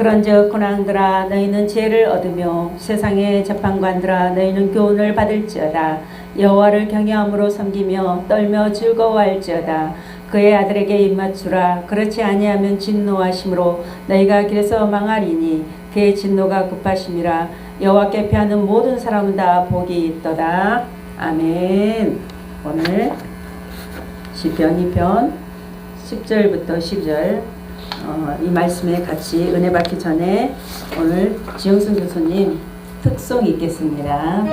그런즉 군왕들아 너희는 지혜를 얻으며 세상의 재판관들아 너희는 교훈을 받을지어다. 여호와를 경외함으로 섬기며 떨며 즐거워할지어다. 그의 아들에게 입맞추라. 그렇지 아니하면 진노하심으로 너희가 길에서 망하리니 그의 진노가 급하심이라. 여호와께 피하는 모든 사람은 다 복이 있도다. 아멘. 오늘 시편 2편 10절부터 12절 이 말씀에 같이 은혜 받기 전에 오늘 지영순 교수님 특송 읽겠습니다.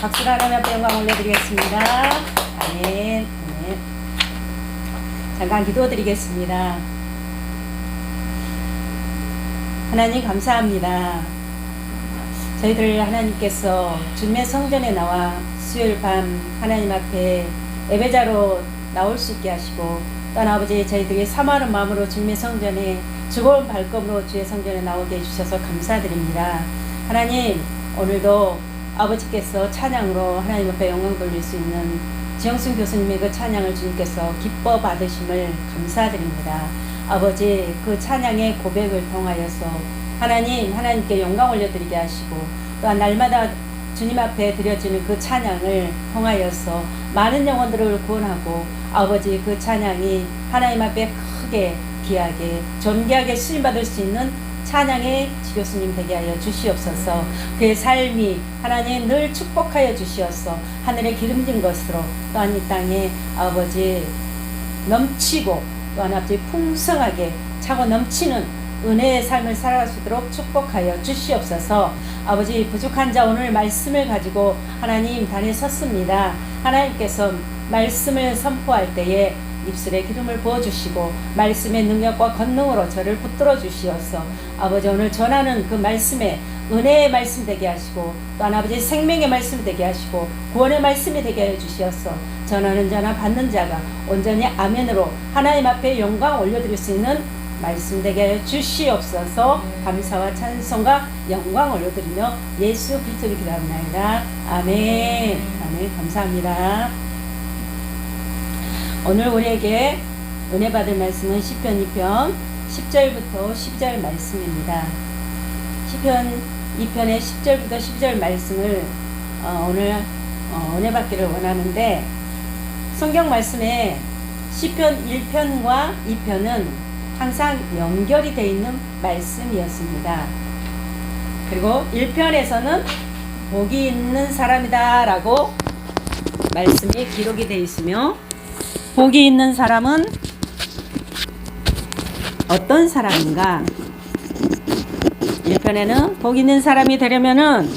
박수로 하나님 앞에 영광 올려드리겠습니다. 아멘. 아멘. 잠깐 기도드리겠습니다. 하나님 감사합니다. 저희들 하나님께서 주님의 성전에 나와 수요일 밤 하나님 앞에 예배자로 나올 수 있게 하시고 또 아버지 저희들이 사모하는 마음으로 주님의 성전에 즐거운 발걸음으로 주의 성전에 나오게 해주셔서 감사드립니다. 하나님 오늘도 아버지께서 찬양으로 하나님 앞에 영광 돌릴 수 있는 지영순 교수님의 그 찬양을 주님께서 기뻐 받으심을 감사드립니다. 아버지 그 찬양의 고백을 통하여서 하나님께 영광 올려드리게 하시고 또한 날마다 주님 앞에 드려지는 그 찬양을 통하여서 많은 영혼들을 구원하고 아버지 그 찬양이 하나님 앞에 크게 귀하게 존귀하게 쓰임받을 수 있는 찬양의 지교수님 되게 하여 주시옵소서. 그의 삶이 하나님 늘 축복하여 주시옵소서. 하늘에 기름진 것으로 또한 이 땅에 아버지 넘치고 또한 아버지 풍성하게 차고 넘치는 은혜의 삶을 살아갈 수 있도록 축복하여 주시옵소서. 아버지 부족한 자 오늘 말씀을 가지고 하나님 단에 섰습니다. 하나님께서 말씀을 선포할 때에 입술에 기름을 부어주시고 말씀의 능력과 권능으로 저를 붙들어 주시옵소서. 아버지 오늘 전하는 그 말씀에 은혜의 말씀 되게 하시고 또한 아버지 생명의 말씀 되게 하시고 구원의 말씀이 되게 하여 주시옵소서. 전하는 자나 받는 자가 온전히 아멘으로 하나님 앞에 영광 올려드릴 수 있는 말씀 되게 하여 주시옵소서. 감사와 찬송과 영광 올려드리며 예수 그리스도를 기도합나이다. 아멘. 아멘. 감사합니다. 오늘 우리에게 은혜 받을 말씀은 시편 2편 10절부터 12절 말씀입니다. 시편 2편의 10절부터 12절 말씀을 오늘 은혜 받기를 원하는데, 성경 말씀에 시편 1편과 2편은 항상 연결이 되어 있는 말씀이었습니다. 그리고 1편에서는 복이 있는 사람이다 라고 말씀이 기록이 되어 있으며, 복이 있는 사람은 어떤 사람인가? 1편에는 복 있는 사람이 되려면은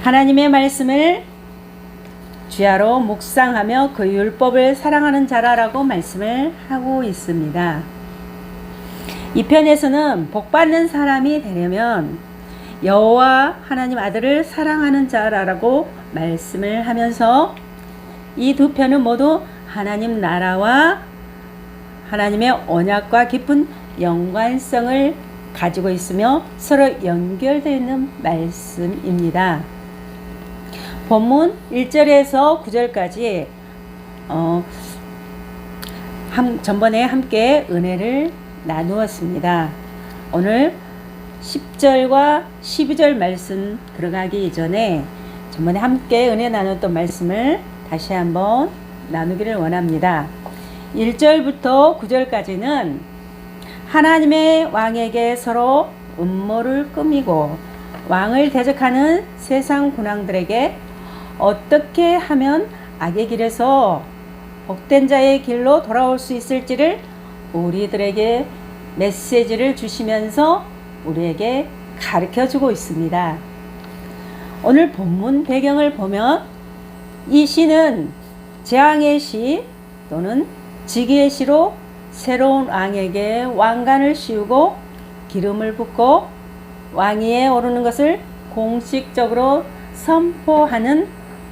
하나님의 말씀을 주야로 묵상하며 그 율법을 사랑하는 자라라고 말씀을 하고 있습니다. 2편에서는 복 받는 사람이 되려면 여호와 하나님 아들을 사랑하는 자라라고 말씀을 하면서 이 두 편은 모두 하나님 나라와 하나님의 언약과 깊은 연관성을 가지고 있으며 서로 연결되어 있는 말씀입니다. 본문 1절에서 9절까지 전번에 함께 은혜를 나누었습니다. 오늘 10절과 12절 말씀 들어가기 이전에 전번에 함께 은혜 나눴던 말씀을 다시 한번 나누기를 원합니다. 1절부터 9절까지는 하나님의 왕에게 서로 음모를 꾸미고 왕을 대적하는 세상 군왕들에게 어떻게 하면 악의 길에서 복된 자의 길로 돌아올 수 있을지를 우리들에게 메시지를 주시면서 우리에게 가르쳐주고 있습니다. 오늘 본문 배경을 보면 이 시는 재앙의 시 또는 지기의 시로 새로운 왕에게 왕관을 씌우고 기름을 붓고 왕위에 오르는 것을 공식적으로 선포하는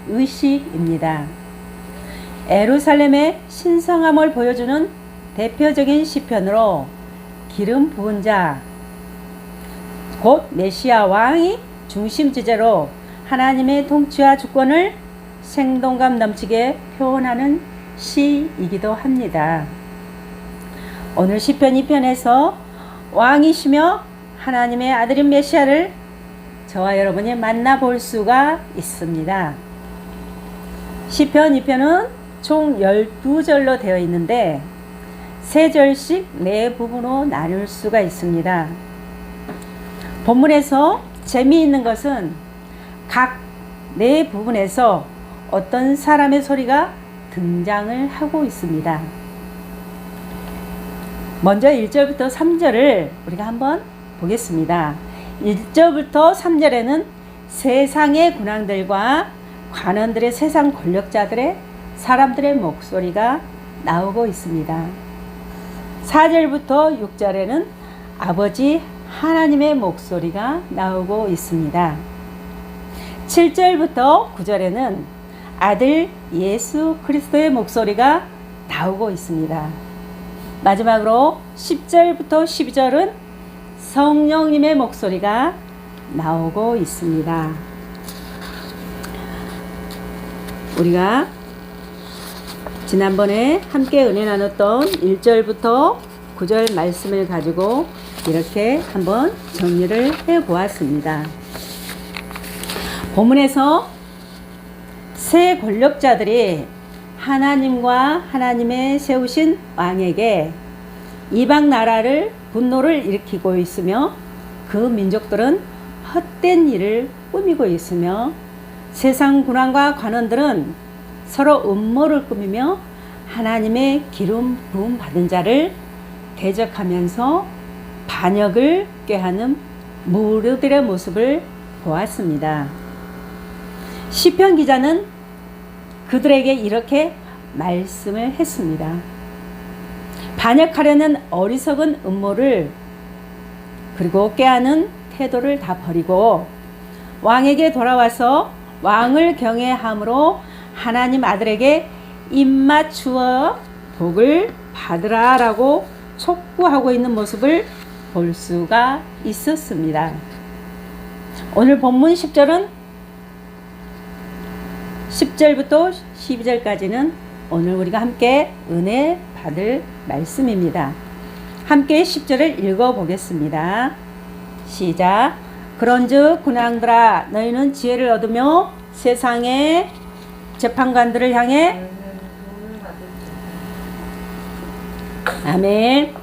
의식입니다. 예루살렘의 신성함을 보여주는 대표적인 시편으로 기름 부은 자, 곧 메시아 왕이 중심 주제로 하나님의 통치와 주권을 생동감 넘치게 표현하는 시이기도 합니다. 오늘 시편 2편에서 왕이시며 하나님의 아들인 메시아를 저와 여러분이 만나볼 수가 있습니다. 시편 2편은 총 12절로 되어 있는데 3절씩 4부분으로 나눌 수가 있습니다. 본문에서 재미있는 것은 각 4부분에서 어떤 사람의 소리가 등장을 하고 있습니다. 먼저 1절부터 3절을 우리가 한번 보겠습니다. 1절부터 3절에는 세상의 군왕들과 관원들의 세상 권력자들의 사람들의 목소리가 나오고 있습니다. 4절부터 6절에는 아버지 하나님의 목소리가 나오고 있습니다. 7절부터 9절에는 아들 예수 그리스도의 목소리가 나오고 있습니다. 마지막으로 10절부터 12절은 성령님의 목소리가 나오고 있습니다. 우리가 지난번에 함께 은혜 나눴던 1절부터 9절 말씀을 가지고 이렇게 한번 정리를 해 보았습니다. 본문에서 새 권력자들이 하나님과 하나님의 세우신 왕에게 이방 나라를 분노를 일으키고 있으며 그 민족들은 헛된 일을 꾸미고 있으며 세상 군왕과 관원들은 서로 음모를 꾸미며 하나님의 기름 부음 받은 자를 대적하면서 반역을 꾀하는 무리들의 모습을 보았습니다. 시편 기자는 그들에게 이렇게 말씀을 했습니다. 반역하려는 어리석은 음모를 그리고 꾀하는 태도를 다 버리고 왕에게 돌아와서 왕을 경외함으로 하나님 아들에게 입맞추어 복을 받으라 라고 촉구하고 있는 모습을 볼 수가 있었습니다. 오늘 본문 10절은 10절부터 12절까지는 오늘 우리가 함께 은혜 받을 말씀입니다. 함께 10절을 읽어보겠습니다. 시작. 그런즉 군왕들아 너희는 지혜를 얻으며 세상의 재판관들을 향해 아멘.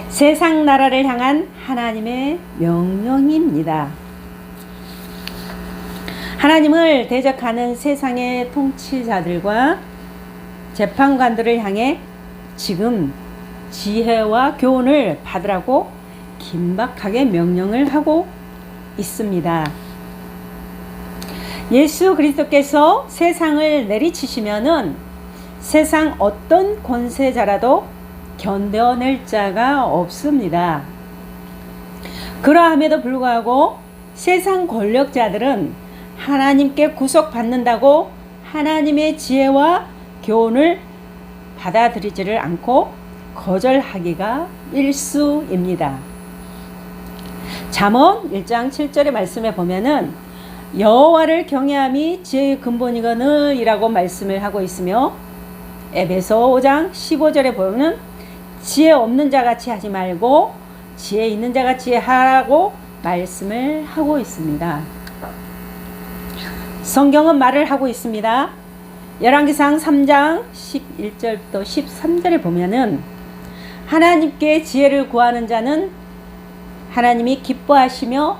세상 나라를 향한 하나님의 명령입니다. 하나님을 대적하는 세상의 통치자들과 재판관들을 향해 지금 지혜와 교훈을 받으라고 긴박하게 명령을 하고 있습니다. 예수 그리스도께서 세상을 내리치시면은 세상 어떤 권세자라도 견뎌낼 자가 없습니다. 그러함에도 불구하고 세상 권력자들은 하나님께 구속받는다고 하나님의 지혜와 교훈을 받아들이지를 않고 거절하기가 일쑤입니다. 잠언 1장 7절의 말씀에 보면은 여호와를 경외함이 지혜의 근본이거늘 이라고 말씀을 하고 있으며 에베소 5장 15절에 보면은 지혜 없는 자같이 하지 말고 지혜 있는 자같이 하라고 말씀을 하고 있습니다. 성경은 말을 하고 있습니다. 열왕기상 3장 11절부터 13절에 보면은 하나님께 지혜를 구하는 자는 하나님이 기뻐하시며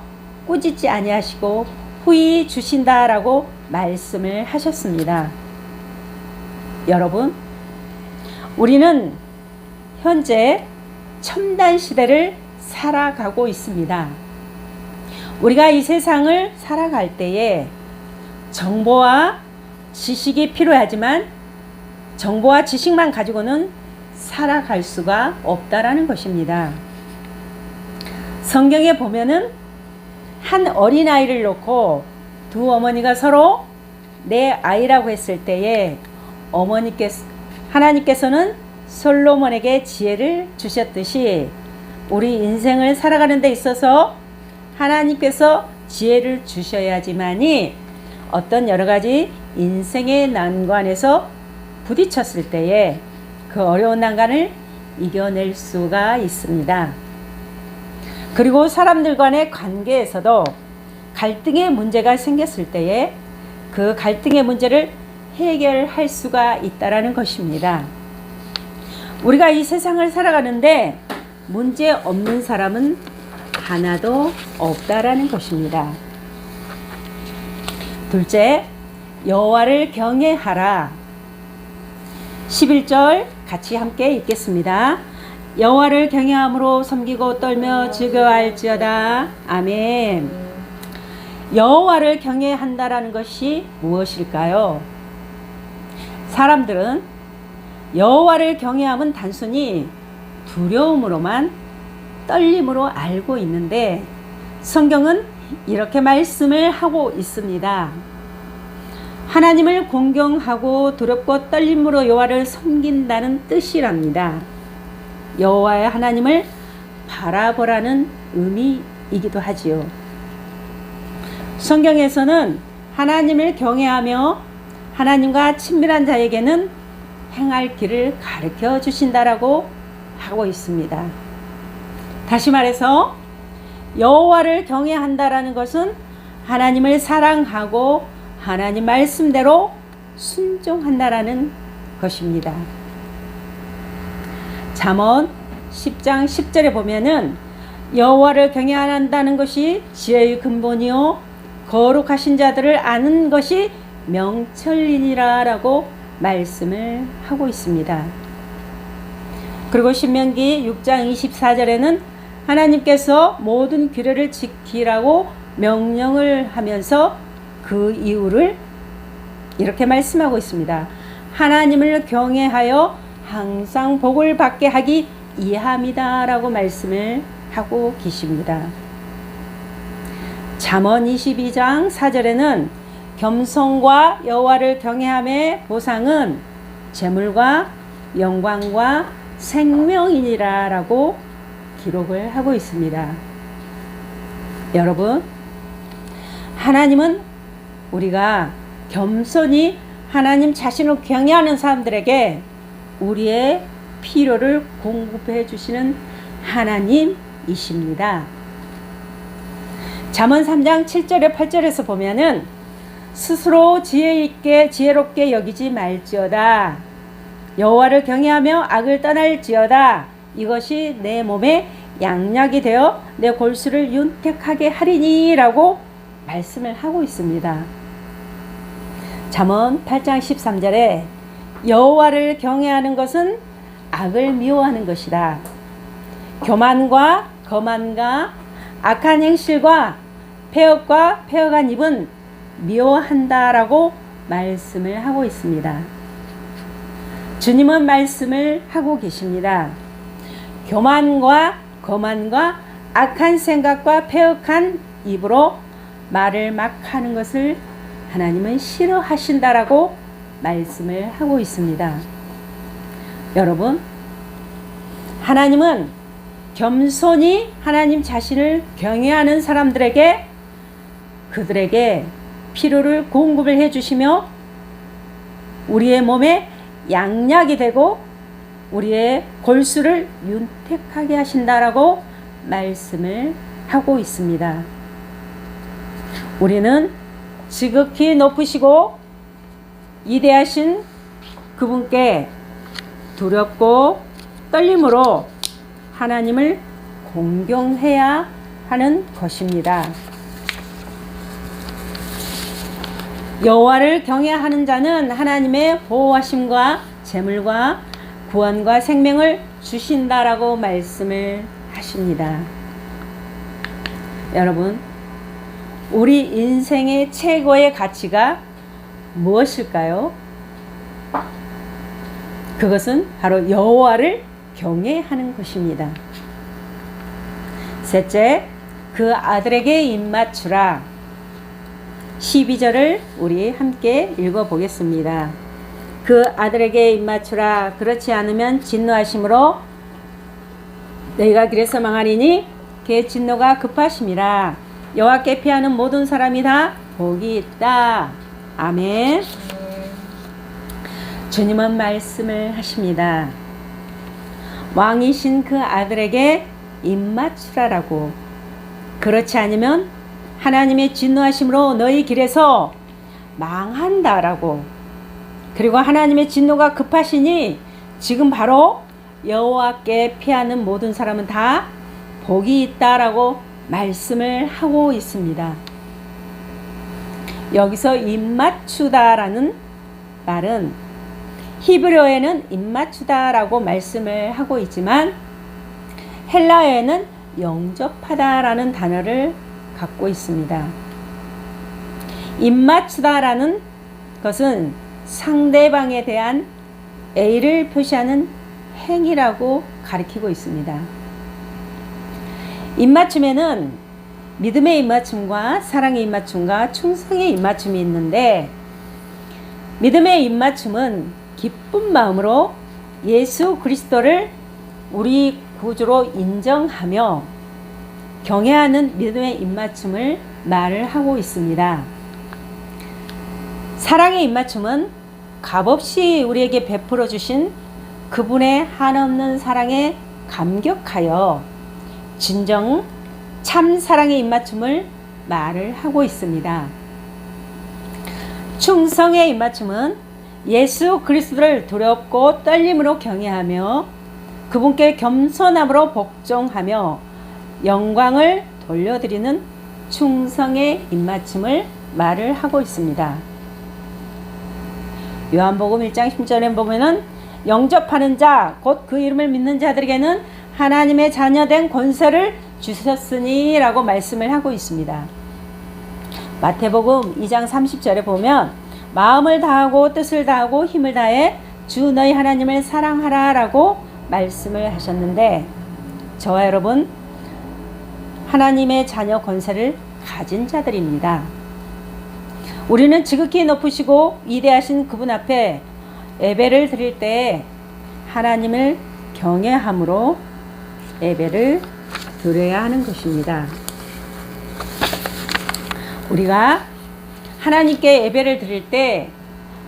꾸짖지 아니하시고 후히 주신다라고 말씀을 하셨습니다. 여러분, 우리는 현재 첨단 시대를 살아가고 있습니다. 우리가 이 세상을 살아갈 때에 정보와 지식이 필요하지만 정보와 지식만 가지고는 살아갈 수가 없다라는 것입니다. 성경에 보면은 한 어린아이를 놓고 두 어머니가 서로 내 아이라고 했을 때에 하나님께서는 솔로몬에게 지혜를 주셨듯이 우리 인생을 살아가는 데 있어서 하나님께서 지혜를 주셔야지만이 어떤 여러 가지 인생의 난관에서 부딪혔을 때에 그 어려운 난관을 이겨낼 수가 있습니다. 그리고 사람들 간의 관계에서도 갈등의 문제가 생겼을 때에 그 갈등의 문제를 해결할 수가 있다라는 것입니다. 우리가 이 세상을 살아가는데 문제 없는 사람은 하나도 없다라는 것입니다. 둘째, 여호와를 경외하라. 11절 같이 함께 읽겠습니다. 여호와를 경외함으로 섬기고 떨며 즐거워할지어다. 아멘. 여호와를 경외한다라는 것이 무엇일까요? 사람들은 여호와를 경외함은 단순히 두려움으로만 떨림으로 알고 있는데 성경은 이렇게 말씀을 하고 있습니다. 하나님을 공경하고 두렵고 떨림으로 여호와를 섬긴다는 뜻이랍니다. 여호와의 하나님을 바라보라는 의미이기도 하지요. 성경에서는 하나님을 경외하며 하나님과 친밀한 자에게는 행할 길을 가르쳐 주신다라고 하고 있습니다. 다시 말해서 여호와를 경외한다라는 것은 하나님을 사랑하고 하나님 말씀대로 순종한다라는 것입니다. 잠언 10장 10절에 보면은 여호와를 경외한다는 것이 지혜의 근본이요 거룩하신 자들을 아는 것이 명철이니라 라고 말씀을 하고 있습니다. 그리고 신명기 6장 24절에는 하나님께서 모든 규례를 지키라고 명령을 하면서 그 이유를 이렇게 말씀하고 있습니다. 하나님을 경외하여 항상 복을 받게 하기 이함이다 라고 말씀을 하고 계십니다. 잠언 22장 4절에는 겸손과 여호와를 경외함의 보상은 재물과 영광과 생명이니라 라고 기록을 하고 있습니다. 여러분, 하나님은 우리가 겸손히 하나님 자신을 경외하는 사람들에게 우리의 필요를 공급해 주시는 하나님이십니다. 잠언 3장 7절에 8절에서 보면은 스스로 지혜롭게 여기지 말지어다. 여호와를 경외하며 악을 떠날지어다. 이것이 내 몸에 양약이 되어 내 골수를 윤택하게 하리니 라고 말씀을 하고 있습니다. 잠언 8장 13절에 여호와를 경외하는 것은 악을 미워하는 것이다. 교만과 거만과 악한 행실과 폐역과 폐역한 입은 미워한다라고 말씀을 하고 있습니다. 주님은 말씀을 하고 계십니다. 교만과 거만과 악한 생각과 폐역한 입으로 말을 막 하는 것을 하나님은 싫어하신다라고 말씀을 하고 있습니다. 여러분, 하나님은 겸손히 하나님 자신을 경외하는 사람들에게 그들에게 필요를 공급을 해주시며 우리의 몸에 양약이 되고 우리의 골수를 윤택하게 하신다라고 말씀을 하고 있습니다. 우리는 지극히 높으시고 위대하신 그분께 두렵고 떨림으로 하나님을 공경해야 하는 것입니다. 여호와를 경외하는 자는 하나님의 보호하심과 재물과 구원과 생명을 주신다라고 말씀을 하십니다. 여러분, 우리 인생의 최고의 가치가 무엇일까요? 그것은 바로 여호와를 경외하는 것입니다. 셋째, 그 아들에게 입맞추라. 12절을 우리 함께 읽어보겠습니다. 그 아들에게 입맞추라. 그렇지 않으면 진노하심으로 너희가 길에서 망하리니 그의 진노가 급하심이라. 여호와께 피하는 모든 사람이 다 복이 있다. 아멘. 주님은 말씀을 하십니다. 왕이신 그 아들에게 입맞추라라고. 그렇지 않으면 하나님의 진노하심으로 너희 길에서 망한다라고. 그리고 하나님의 진노가 급하시니 지금 바로 여호와께 피하는 모든 사람은 다 복이 있다라고 말씀을 하고 있습니다. 여기서 입맞추다라는 말은 히브리어에는 입맞추다라고 말씀을 하고 있지만 헬라어에는 영접하다라는 단어를 갖고 있습니다. 입맞추다라는 것은 상대방에 대한 애를 표시하는 행위라고 가리키고 있습니다. 입맞춤에는 믿음의 입맞춤과 사랑의 입맞춤과 충성의 입맞춤이 있는데 믿음의 입맞춤은 기쁜 마음으로 예수 그리스도를 우리 구주로 인정하며 경외하는 믿음의 입맞춤을 말을 하고 있습니다. 사랑의 입맞춤은 값없이 우리에게 베풀어 주신 그분의 한없는 사랑에 감격하여 진정 참 사랑의 입맞춤을 말을 하고 있습니다. 충성의 입맞춤은 예수 그리스도를 두렵고 떨림으로 경외하며 그분께 겸손함으로 복종하며 영광을 돌려드리는 충성의 입맞춤을 말을 하고 있습니다. 요한복음 1장 10절에 보면은 영접하는 자, 곧 그 이름을 믿는 자들에게는 하나님의 자녀된 권세를 주셨으니 라고 말씀을 하고 있습니다. 마태복음 2장 30절에 보면 마음을 다하고 뜻을 다하고 힘을 다해 주 너희 하나님을 사랑하라 라고 말씀을 하셨는데, 저와 여러분 하나님의 자녀 권세를 가진 자들입니다. 우리는 지극히 높으시고 위대하신 그분 앞에 예배를 드릴 때 하나님을 경외함으로 예배를 드려야 하는 것입니다. 우리가 하나님께 예배를 드릴 때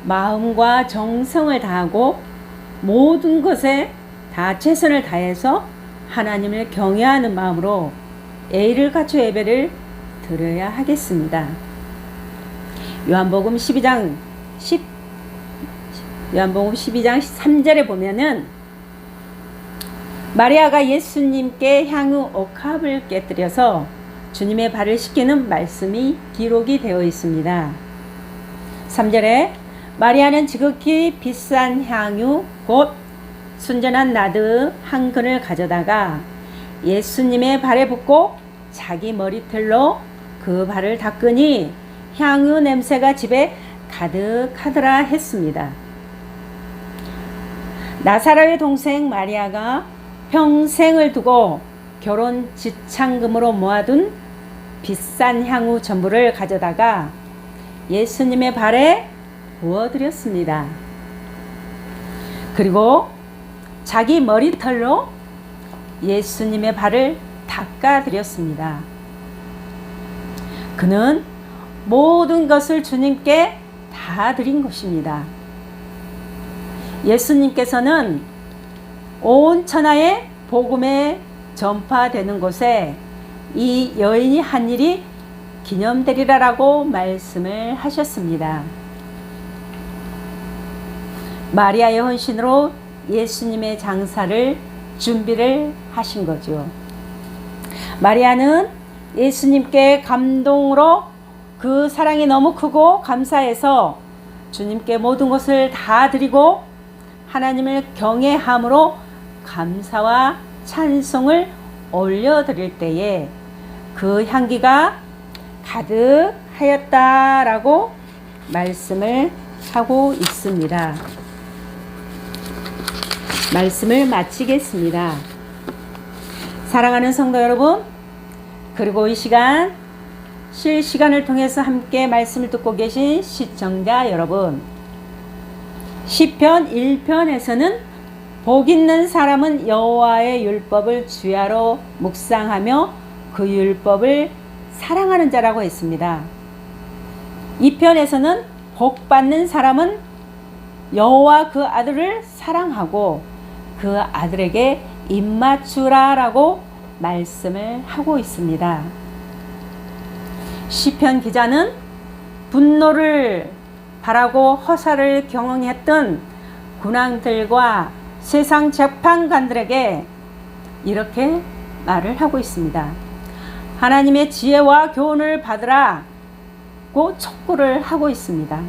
마음과 정성을 다하고 모든 것에 다 최선을 다해서 하나님을 경외하는 마음으로 예의를 갖춰 예배를 드려야 하겠습니다. 요한복음 12장 3절에 보면은 마리아가 예수님께 향유 옥합을 깨뜨려서 주님의 발을 씻기는 말씀이 기록이 되어 있습니다. 3절에 마리아는 지극히 비싼 향유 곧 순전한 나드 한 근을 가져다가 예수님의 발에 붓고 자기 머리털로 그 발을 닦으니 향유 냄새가 집에 가득하더라 했습니다. 나사로의 동생 마리아가 평생을 두고 결혼 지창금으로 모아둔 비싼 향유 전부를 가져다가 예수님의 발에 부어드렸습니다. 그리고 자기 머리털로 예수님의 발을 닦아드렸습니다. 그는 모든 것을 주님께 다 드린 것입니다. 예수님께서는 온 천하에 복음에 전파되는 곳에 이 여인이 한 일이 기념되리라라고 말씀을 하셨습니다. 마리아의 헌신으로 예수님의 장사를 준비를 하신 거죠. 마리아는 예수님께 감동으로 그 사랑이 너무 크고 감사해서 주님께 모든 것을 다 드리고 하나님을 경외함으로 감사와 찬송을 올려드릴 때에 그 향기가 가득하였다라고 말씀을 하고 있습니다. 말씀을 마치겠습니다. 사랑하는 성도 여러분, 그리고 이 시간 실시간을 통해서 함께 말씀을 듣고 계신 시청자 여러분, 시편 1편에서는 복 있는 사람은 여호와의 율법을 주야로 묵상하며 그 율법을 사랑하는 자라고 했습니다. 2편에서는 복 받는 사람은 여호와 그 아들을 사랑하고 그 아들에게 입맞추라라고 말씀을 하고 있습니다. 시편 기자는 분노를 바라고 허사를 경영했던 군왕들과 세상 재판관들에게 이렇게 말을 하고 있습니다. 하나님의 지혜와 교훈을 받으라고 촉구를 하고 있습니다.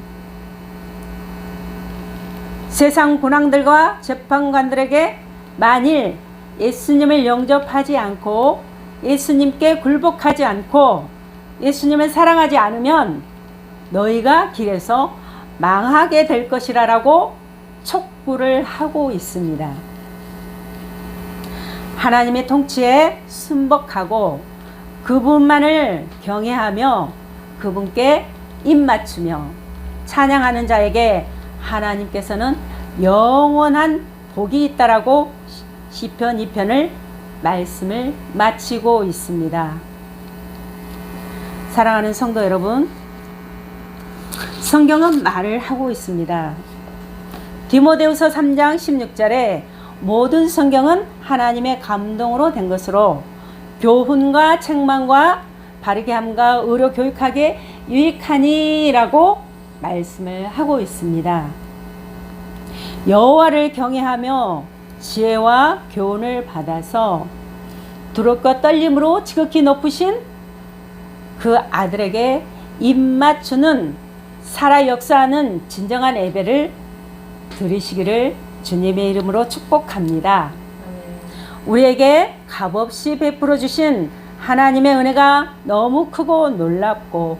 세상 군왕들과 재판관들에게 만일 예수님을 영접하지 않고 예수님께 굴복하지 않고 예수님을 사랑하지 않으면 너희가 길에서 망하게 될 것이라라고 촉구를 하고 있습니다. 하나님의 통치에 순복하고 그분만을 경외하며 그분께 입맞추며 찬양하는 자에게 하나님께서는 영원한 복이 있다라고 시편 2편을 말씀을 마치고 있습니다. 사랑하는 성도 여러분, 성경은 말을 하고 있습니다. 디모데후서 3장 16절에 모든 성경은 하나님의 감동으로 된 것으로 교훈과 책망과 바르게 함과 의로 교육하게 유익하니라고 말씀을 하고 있습니다. 여호와를 경외하며 지혜와 교훈을 받아서 두렵고 떨림으로 지극히 높으신 그 아들에게 입맞추는 살아 역사하는 진정한 예배를 드리시기를 주님의 이름으로 축복합니다. 우리에게 값없이 베풀어 주신 하나님의 은혜가 너무 크고 놀랍고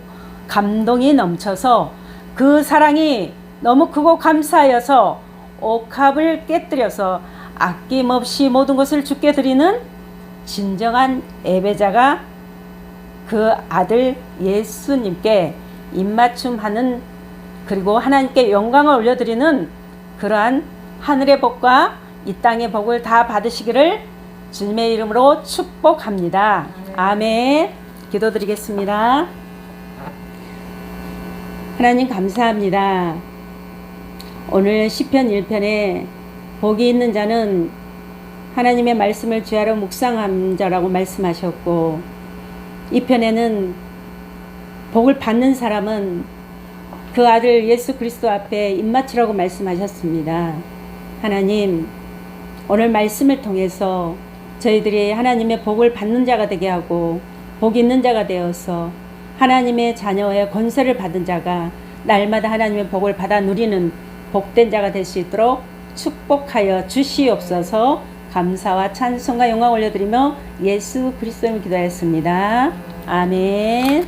감동이 넘쳐서 그 사랑이 너무 크고 감사하여서 옥합을 깨뜨려서 아낌없이 모든 것을 주께 드리는 진정한 예배자가 그 아들 예수님께 입맞춤하는, 그리고 하나님께 영광을 올려드리는 그러한 하늘의 복과 이 땅의 복을 다 받으시기를 주님의 이름으로 축복합니다. 아멘. 기도드리겠습니다. 하나님 감사합니다. 오늘 시편 1편에 복이 있는 자는 하나님의 말씀을 주야로 묵상한 자라고 말씀하셨고, 이 편에는 복을 받는 사람은 그 아들 예수 그리스도 앞에 입맞추라고 말씀하셨습니다. 하나님, 오늘 말씀을 통해서 저희들이 하나님의 복을 받는 자가 되게 하고 복 있는 자가 되어서 하나님의 자녀의 권세를 받은 자가 날마다 하나님의 복을 받아 누리는 복된 자가 될 수 있도록 축복하여 주시옵소서. 감사와 찬송과 영광 올려드리며 예수 그리스도를 기도하였습니다. 아멘.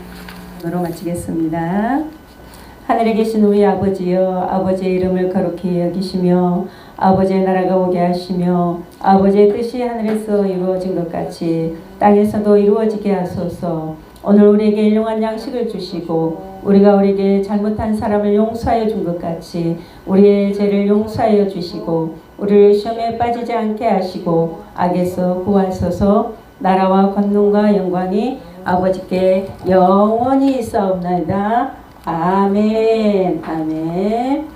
으로 마치겠습니다. 하늘에 계신 우리 아버지여, 아버지의 이름을 거룩히 여기시며 아버지의 나라가 오게 하시며 아버지의 뜻이 하늘에서 이루어진 것 같이 땅에서도 이루어지게 하소서. 오늘 우리에게 일용할 양식을 주시고 우리가 우리에게 잘못한 사람을 용서하여 준 것 같이 우리의 죄를 용서하여 주시고 우리를 시험에 빠지지 않게 하시고 악에서 구하소서. 나라와 권능과 영광이 아버지께 영원히 있사옵나이다. 아멘. 아멘.